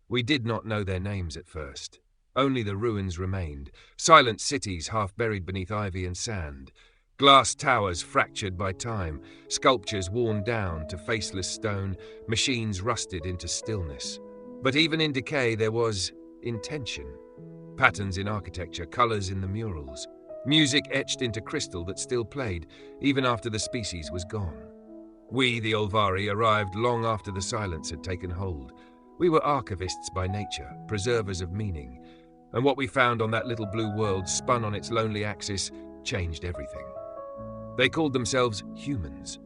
We did not know their names at first. Only the ruins remained, silent cities half buried beneath ivy and sand, glass towers fractured by time, sculptures worn down to faceless stone, machines rusted into stillness. But even in decay there was intention. Patterns in architecture, colors in the murals, music etched into crystal that still played, even after the species was gone. We, the Olvari, arrived long after the silence had taken hold. We were archivists by nature, preservers of meaning, and what we found on that little blue world spun on its lonely axis changed everything. They called themselves humans.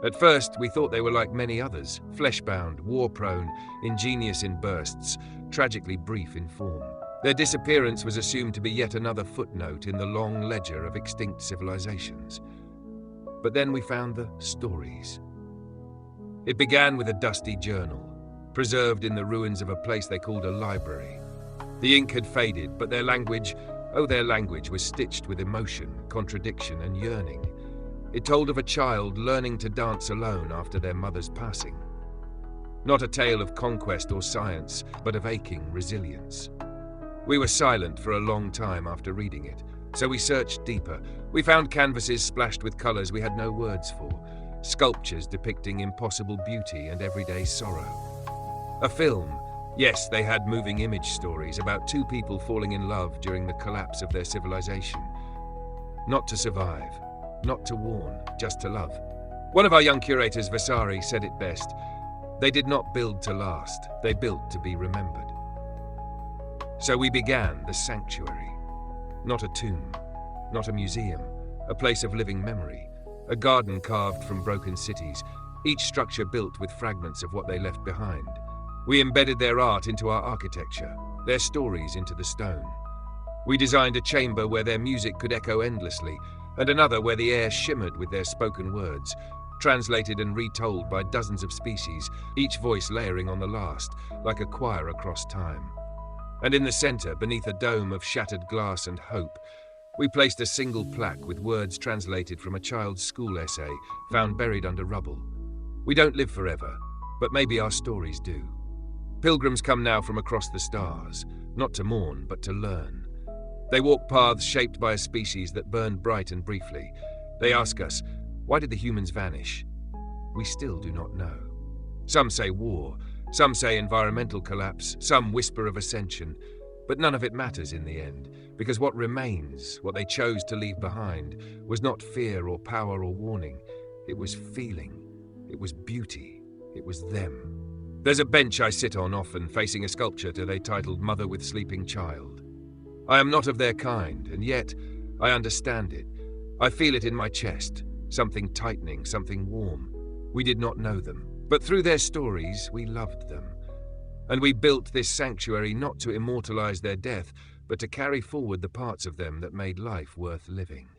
At first, we thought they were like many others, flesh-bound, war-prone, ingenious in bursts, tragically brief in form. Their disappearance was assumed to be yet another footnote in the long ledger of extinct civilizations. But then we found the stories. It began with a dusty journal, preserved in the ruins of a place they called a library. The ink had faded, but their language was stitched with emotion, contradiction, and yearning. It told of a child learning to dance alone after their mother's passing. Not a tale of conquest or science, but of aching resilience. We were silent for a long time after reading it, so we searched deeper. We found canvases splashed with colors we had no words for, sculptures depicting impossible beauty and everyday sorrow. A film. Yes, they had moving image stories about two people falling in love during the collapse of their civilization. Not to survive, not to warn, just to love. One of our young curators, Vasari, said it best. They did not build to last, they built to be remembered. So we began the sanctuary. Not a tomb, not a museum, a place of living memory, a garden carved from broken cities, each structure built with fragments of what they left behind. We embedded their art into our architecture, their stories into the stone. We designed a chamber where their music could echo endlessly, and another where the air shimmered with their spoken words, translated and retold by dozens of species, each voice layering on the last, like a choir across time. And in the center, beneath a dome of shattered glass and hope, we placed a single plaque with words translated from a child's school essay found buried under rubble. We don't live forever, but maybe our stories do. Pilgrims come now from across the stars, not to mourn, but to learn. They walk paths shaped by a species that burned bright and briefly. They ask us, why did the humans vanish? We still do not know. Some say war, some say environmental collapse, some whisper of ascension, but none of it matters in the end, because what remains, what they chose to leave behind, was not fear or power or warning. It was feeling, it was beauty, it was them. There's a bench I sit on often, facing a sculpture they titled Mother with Sleeping Child. I am not of their kind, and yet I understand it. I feel it in my chest, something tightening, something warm. We did not know them, but through their stories we loved them. And we built this sanctuary not to immortalize their death, but to carry forward the parts of them that made life worth living.